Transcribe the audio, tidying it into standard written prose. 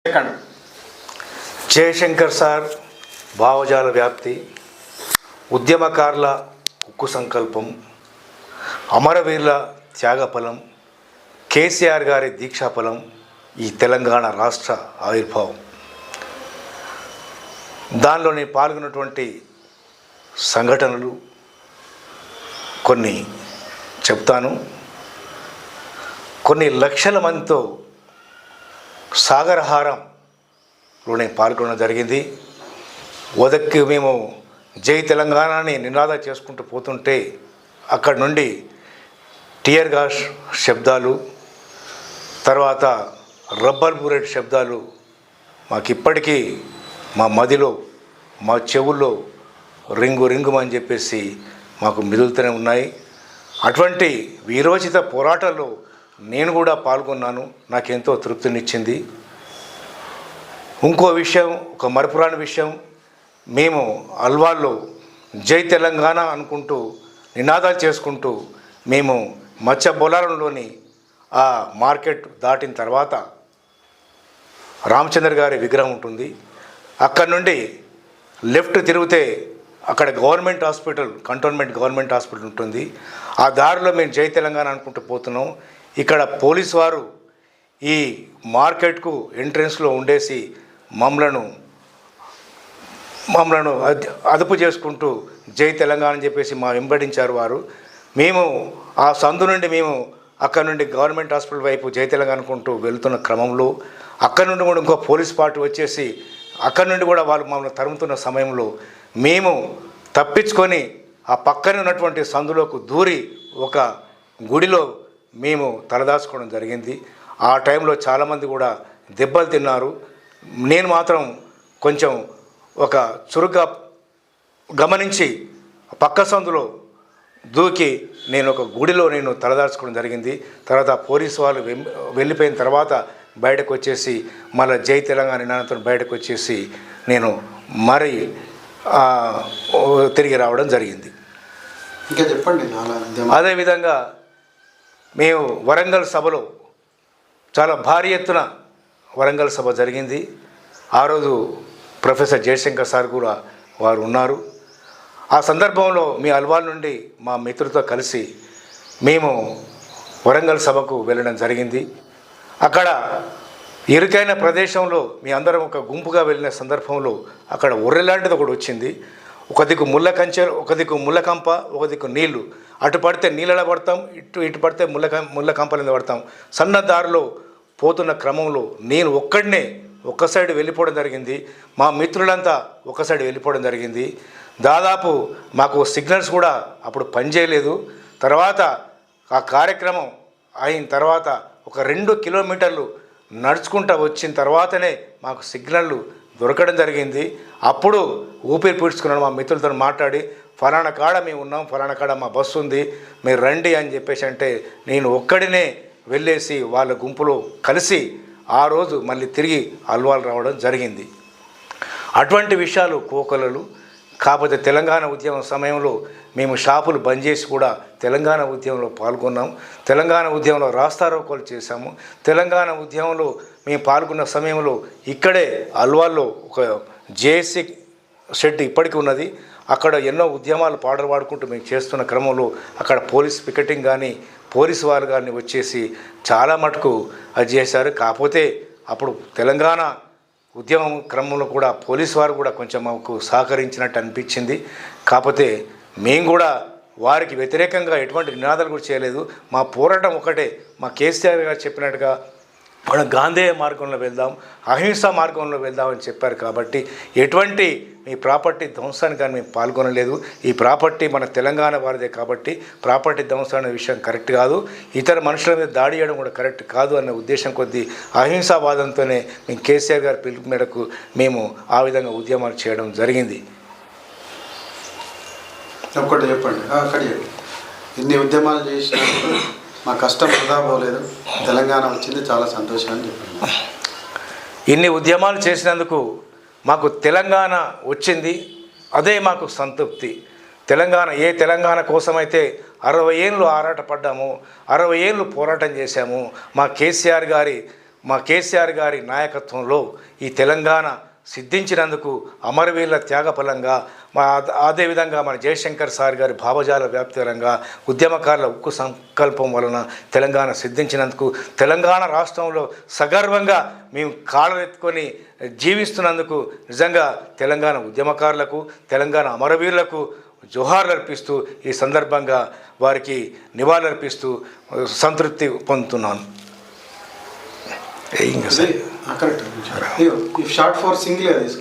Second Jayashankar sir భావజాల వ్యాప్తి, ఉద్యమకారుల ఉక్కు సంకల్పం, అమరవీరుల త్యాగఫలం, కేసీఆర్ గారి దీక్షాఫలం ఈ తెలంగాణ రాష్ట్ర ఆవిర్భావం. దానిలోని పాల్గొన్నటువంటి సంఘటనలు కొన్ని చెప్తాను. కొన్ని లక్షల మందితో సాగరహారంలోనే పాల్గొనడం జరిగింది. ఉదక్కి మేము జై తెలంగాణని నినాదం చేసుకుంటూ పోతుంటే అక్కడి నుండి టియర్ గ్యాస్ శబ్దాలు, తర్వాత రబ్బర్ బుల్లెట్ శబ్దాలు మాకు ఇప్పటికీ మా మదిలో, మా చెవుల్లో రింగుమని చెప్పేసి మాకు మిగులుతూనే ఉన్నాయి. అటువంటి వీరోచిత పోరాటాల్లో నేను కూడా పాల్గొన్నాను. నాకెంతో తృప్తినిచ్చింది. ఇంకో విషయం, ఒక మరపురాని విషయం, మేము అల్వాల్లో జై తెలంగాణ అనుకుంటూ నినాదాలు చేసుకుంటూ మేము మత్స్య బొలారంలోని ఆ మార్కెట్ దాటిన తర్వాత రామచంద్ర గారి విగ్రహం ఉంటుంది. అక్కడి నుండి లెఫ్ట్ తిరిగితే అక్కడ government hospital, cantonment government hospital ఉంటుంది. ఆ దారిలో మేము జై తెలంగాణ అనుకుంటూ పోతున్నాం. ఇక్కడ పోలీసు వారు ఈ మార్కెట్కు ఎంట్రెన్స్లో ఉండేసి మమ్మలను అదుపు చేసుకుంటూ జై తెలంగాణ అని చెప్పేసి మా వెంబడించారు వారు. మేము ఆ సందు నుండి మేము అక్కడ నుండి గవర్నమెంట్ హాస్పిటల్ వైపు జై తెలంగాణ అనుకుంటూ వెళ్తున్న క్రమంలో అక్కడ నుండి కూడా ఇంకో పోలీస్ పార్టీ వచ్చేసి అక్కడి నుండి కూడా వాళ్ళు మమ్మల్ని తరుముతున్న సమయంలో మేము తప్పించుకొని ఆ పక్కనే ఉన్నటువంటి సందులోకి దూరి ఒక గుడిలో మేము తలదాచుకోవడం జరిగింది. ఆ టైంలో చాలామంది కూడా దెబ్బలు తిన్నారు. నేను మాత్రం కొంచెం ఒక చురుగ్గా గమనించి పక్క సందులో దూకి నేను ఒక గుడిలో నేను తలదాచుకోవడం జరిగింది. తర్వాత పోలీసు వాళ్ళు వెళ్ళిపోయిన తర్వాత బయటకు వచ్చేసి మళ్ళీ జై తెలంగాణ నినాదంతో బయటకు వచ్చేసి నేను మరి తిరిగి రావడం జరిగింది. ఇంకా చెప్పండి. అదేవిధంగా మేము వరంగల్ సభలో చాలా భారీ ఎత్తున వరంగల్ సభ జరిగింది. ఆ రోజు ప్రొఫెసర్ జయశంకర్ సార్ కూడా వారు ఉన్నారు. ఆ సందర్భంలో మీ అల్వాల్ నుండి మా మిత్రులతో కలిసి మేము వరంగల్ సభకు వెళ్ళడం జరిగింది. అక్కడ ఇరుకైన ప్రదేశంలో మీ అందరం ఒక గుంపుగా వెళ్ళిన సందర్భంలో అక్కడ ఉర్రెలాంటిది ఒకటి వచ్చింది. ఒక దిక్కు ముళ్ళ కంచెలు, ఒక దిక్కు ముళ్ళ కంప, ఒక దిక్కు నీళ్లు. అటు పడితే నీళ్ళలో పడతాం, ఇటు పడితే ముళ్ళ కంపల మీద పడతాం. సన్న దారిలో పోతున్న క్రమంలో నేను ఒక్కడినే ఒక సైడ్ వెళ్ళిపోవడం జరిగింది. మా మిత్రులంతా ఒక సైడ్ వెళ్ళిపోవడం జరిగింది. దాదాపు మాకు సిగ్నల్స్ కూడా అప్పుడు పనిచేయలేదు. తర్వాత ఆ కార్యక్రమం అయిన తర్వాత ఒక 2 కిలోమీటర్లు నడుచుకుంటూ వచ్చిన తర్వాతనే మాకు సిగ్నళ్ళు దొరకడం జరిగింది. అప్పుడు ఊపిరి పీడ్చుకున్నాను. మా మిత్రులతో మాట్లాడి ఫలానా కాడ మేము ఉన్నాం, ఫలానా కాడ మా బస్సు ఉంది, మీరు రండి అని చెప్పేసి అంటే నేను ఒక్కడినే వెళ్ళేసి వాళ్ళ గుంపులో కలిసి ఆ రోజు మళ్ళీ తిరిగి అల్వాల్ రావడం జరిగింది. అటువంటి విషయాలు కోకొలలు. కాకపోతే తెలంగాణ ఉద్యమం సమయంలో మేము షాపులు బంద్ చేసి కూడా తెలంగాణ ఉద్యమంలో పాల్గొన్నాం. తెలంగాణ ఉద్యమంలో రాస్తారోకోలు చేశాము. తెలంగాణ ఉద్యమంలో మేము పాల్గొన్న సమయంలో ఇక్కడే అల్వాల్లో ఒక జేఏసీ షెడ్ ఇప్పటికీ ఉన్నది. అక్కడ ఎన్నో ఉద్యమాలు పాడుకుంటూ మేము చేస్తున్న క్రమంలో అక్కడ పోలీస్ పికెటింగ్ కానీ పోలీసు వారు కానీ వచ్చేసి చాలా మటుకు అది చేశారు. కాకపోతే అప్పుడు తెలంగాణ ఉద్యమం క్రమంలో కూడా పోలీసు వారు కూడా కొంచెం మాకు సహకరించినట్టు అనిపించింది. కాకపోతే మేము కూడా వారికి వ్యతిరేకంగా ఎటువంటి నినాదాలు కూడా చేయలేదు. మా పోరాటం ఒకటే, మా కేసీఆర్ గారు చెప్పినట్టుగా మనం గాంధేయ మార్గంలో వెళ్దాం, అహింసా మార్గంలో వెళ్దామని చెప్పారు. కాబట్టి ఎటువంటి మీ ప్రాపర్టీ ధ్వంసానికి కానీ మేము పాల్గొనలేదు. ఈ ప్రాపర్టీ మన తెలంగాణ వారిదే కాబట్టి ప్రాపర్టీ ధ్వంసం అనే విషయం కరెక్ట్ కాదు, ఇతర మనుషుల మీద దాడి చేయడం కూడా కరెక్ట్ కాదు అనే ఉద్దేశం కొద్దీ అహింసావాదంతోనే మేము కేసీఆర్ గారి పిలుపు మేరకు మేము ఆ విధంగా ఉద్యమాలు చేయడం జరిగింది. ఒక్కటి చెప్పండి. ఇన్ని ఉద్యమాలు చేసినప్పుడు మా కష్టం వృధా పోలేదు, తెలంగాణ వచ్చింది, చాలా సంతోషం అని చెప్పండి. ఇన్ని ఉద్యమాలు చేసినందుకు మాకు తెలంగాణ వచ్చింది, అదే మాకు సంతృప్తి. తెలంగాణ కోసమైతే 60 ఏళ్ళు ఆరాటపడ్డాము, 60 ఏళ్ళు పోరాటం చేశాము. మా కేసీఆర్ గారి మా కేసీఆర్ గారి నాయకత్వంలో ఈ తెలంగాణ సిద్ధించినందుకు అమరవీరుల త్యాగఫలంగా అదేవిధంగా మన జయశంకర్ సార్ గారి భావజాల వ్యాప్తికరంగా ఉద్యమకారుల ఉక్కు సంకల్పం వలన తెలంగాణ సిద్ధించినందుకు తెలంగాణ రాష్ట్రంలో సగర్వంగా మేము కాళ్ళెత్తుకొని జీవిస్తున్నందుకు నిజంగా తెలంగాణ ఉద్యమకారులకు తెలంగాణ అమరవీరులకు జోహార్లు అర్పిస్తూ ఈ సందర్భంగా వారికి నివాళులర్పిస్తూ సంతృప్తి పొందుతున్నాను. కరెక్ట్. ఈ షార్ట్ ఫార్ సింగిల్ తీసుకో.